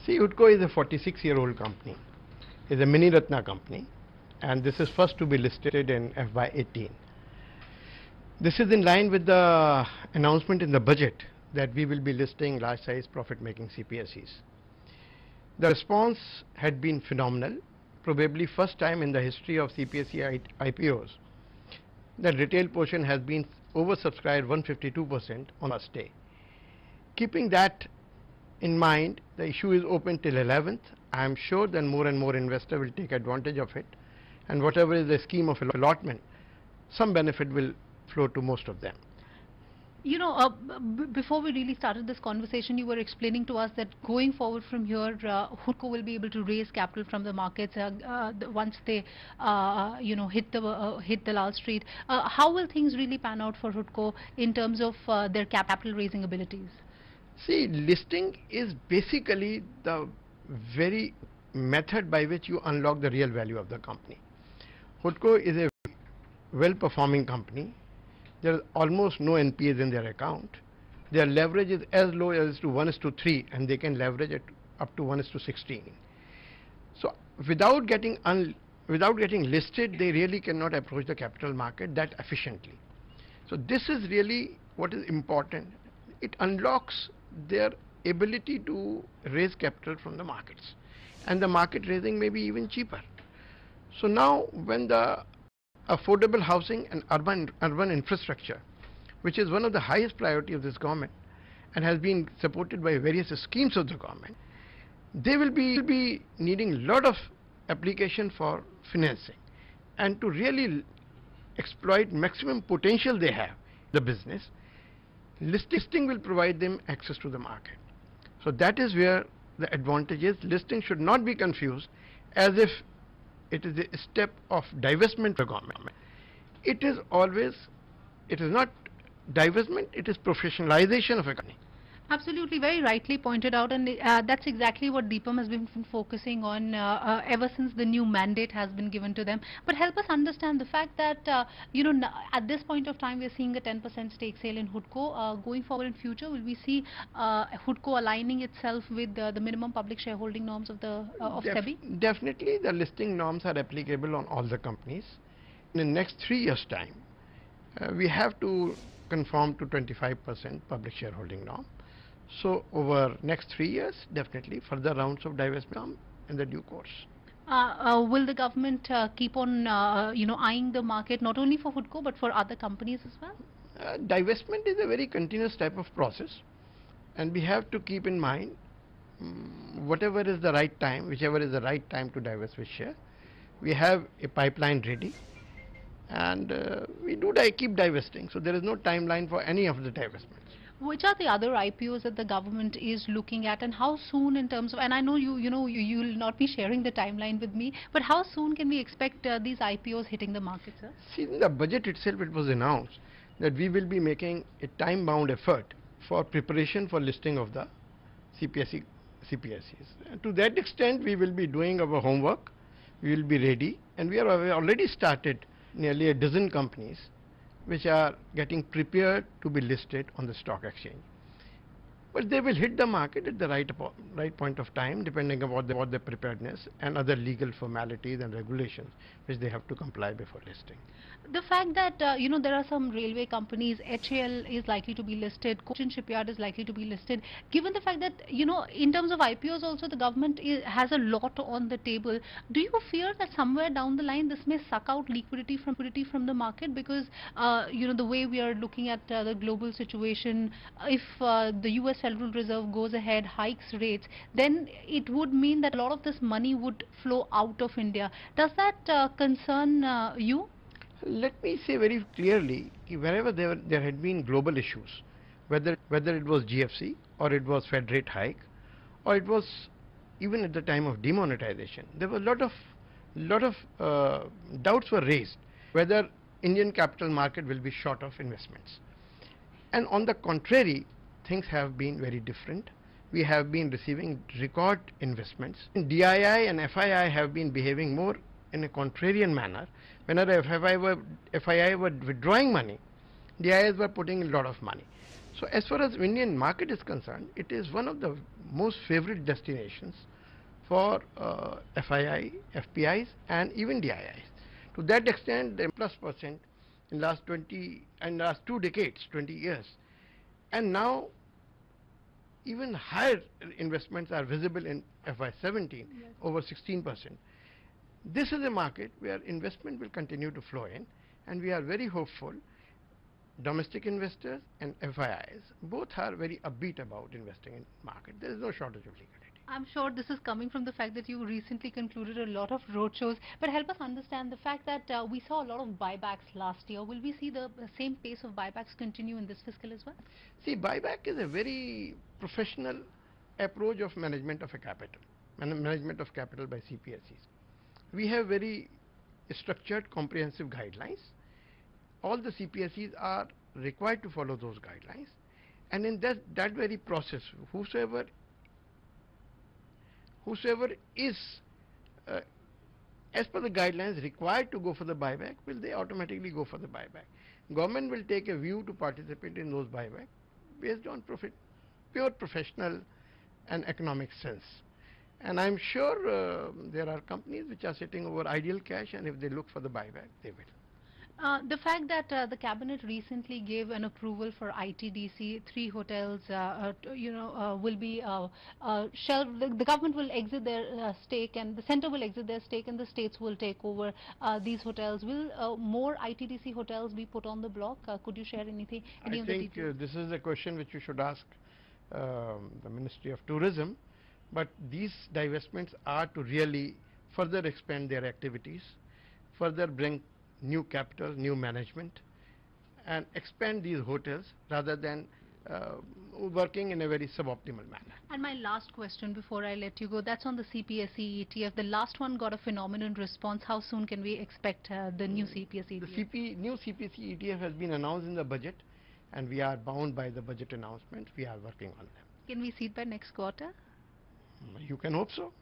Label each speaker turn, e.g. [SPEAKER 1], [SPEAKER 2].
[SPEAKER 1] See, HUDCO is a 46-year-old company. It's a mini Ratna company, and this is first to be listed in FY18. This is in line with the announcement in the budget that we will be listing large-size profit-making CPSEs. The response had been phenomenal, probably first time in the history of CPSE IPOs. The retail portion has been oversubscribed 152% on last day. Keeping that in mind, the issue is open till 11th. I am sure that more and more investors will take advantage of it, and whatever is the scheme of allotment, some benefit will flow to most of them.
[SPEAKER 2] You know, before we really started this conversation, you were explaining to us that going forward from here, HUDCO will be able to raise capital from the markets once they, hit the Lal Street. How will things really pan out for HUDCO in terms of their capital raising abilities?
[SPEAKER 1] See, listing is basically the very method by which you unlock the real value of the company. HUDCO is a well-performing company. There is almost no NPAs in their account. Their leverage is as low as to 1:3, and they can leverage it up to 1:16. So without getting listed, they really cannot approach the capital market that efficiently. So this is really what is important. It unlocks their ability to raise capital from the markets, and the market raising may be even cheaper. So now when the affordable housing and urban infrastructure, which is one of the highest priority of this government and has been supported by various schemes of the government, they will be needing a lot of application for financing, and to really exploit maximum potential they have the business, listing will provide them access to the market. So that is where the advantage is. Listing should not be confused as if it is a step of divestment for government. It is not divestment, it is professionalization of a company.
[SPEAKER 2] Absolutely, very rightly pointed out, and that's exactly what DIPAM has been focusing on ever since the new mandate has been given to them. But help us understand the fact that at this point of time we are seeing a 10% stake sale in HUDCO. Going forward in future, will we see HUDCO aligning itself with the minimum public shareholding norms of SEBI?
[SPEAKER 1] Definitely, the listing norms are applicable on all the companies. In the next 3 years' time, we have to conform to 25% public shareholding norm. So over next 3 years, definitely further rounds of divestment in the due course.
[SPEAKER 2] Will the government keep on eyeing the market not only for HUDCO but for other companies as well?
[SPEAKER 1] Divestment is a very continuous type of process, and we have to keep in mind whatever is the right time, whichever is the right time to divest with share. We have a pipeline ready, and we keep divesting, so there is no timeline for any of the divestments.
[SPEAKER 2] Which are the other IPOs that the government is looking at, and how soon in terms of, and I know you'll not be sharing the timeline with me, but how soon can we expect these IPOs hitting the market, sir? See,
[SPEAKER 1] in the budget itself it was announced that we will be making a time-bound effort for preparation for listing of the CPSEs. And to that extent, we will be doing our homework, we will be ready, and we have already started nearly a dozen companies which are getting prepared to be listed on the stock exchange. But they will hit the market at the right point of time, depending upon the preparedness and other legal formalities and regulations which they have to comply before listing.
[SPEAKER 2] The fact that there are some railway companies, HAL is likely to be listed, Cochin Shipyard is likely to be listed. Given the fact that in terms of IPOs also the government has a lot on the table, do you fear that somewhere down the line this may suck out liquidity from the market? Because the way we are looking at the global situation, if the US Federal Reserve goes ahead, hikes rates, then it would mean that a lot of this money would flow out of India. Does that concern you?
[SPEAKER 1] Let me say very clearly, wherever there had been global issues, whether it was GFC or it was Fed rate hike, or it was even at the time of demonetization, there were a lot of doubts were raised whether Indian capital market will be short of investments. And on the contrary, things have been very different. We have been receiving record investments. DII and FII have been behaving more in a contrarian manner. Whenever FII were withdrawing money, DIIs were putting a lot of money. So as far as Indian market is concerned, it is one of the most favorite destinations for FII, FPIs and even DIIs. To that extent, the +% in last 2 decades, 20 years, and now even higher investments are visible in FY17, yes, over 16%. This is a market where investment will continue to flow in, and we are very hopeful. Domestic investors and FIIs both are very upbeat about investing in market. There is no shortage of liquidity.
[SPEAKER 2] I'm sure this is coming from the fact that you recently concluded a lot of roadshows, but help us understand the fact that we saw a lot of buybacks last year. Will we see the same pace of buybacks continue in this fiscal as well?
[SPEAKER 1] See, buyback is a very professional approach of management of a capital, management of capital by CPSEs. We have very structured, comprehensive guidelines. All the CPSEs are required to follow those guidelines, and in that very process, whosoever is as per the guidelines required to go for the buyback, they automatically go for the buyback. Government will take a view to participate in those buyback based on pure professional and economic sense. And I'm sure there are companies which are sitting over ideal cash, and if they look for the buyback, they will.
[SPEAKER 2] The fact that the cabinet recently gave an approval for ITDC, 3 hotels, will be shelved. The government will exit their stake, and the center will exit their stake, and the states will take over these hotels. Will more ITDC hotels be put on the block? Could you share anything?
[SPEAKER 1] I think this is a question which you should ask the Ministry of Tourism. But these divestments are to really further expand their activities, further bring new capital, new management, and expand these hotels rather than working in a very suboptimal manner.
[SPEAKER 2] And my last question before I let you go, that's on the CPSE ETF. The last one got a phenomenal response. How soon can we expect the new CPSE ETF?
[SPEAKER 1] The new CPSE ETF has been announced in the budget, and we are bound by the budget announcement. We are working on them.
[SPEAKER 2] Can we see it by next quarter?
[SPEAKER 1] You can hope so.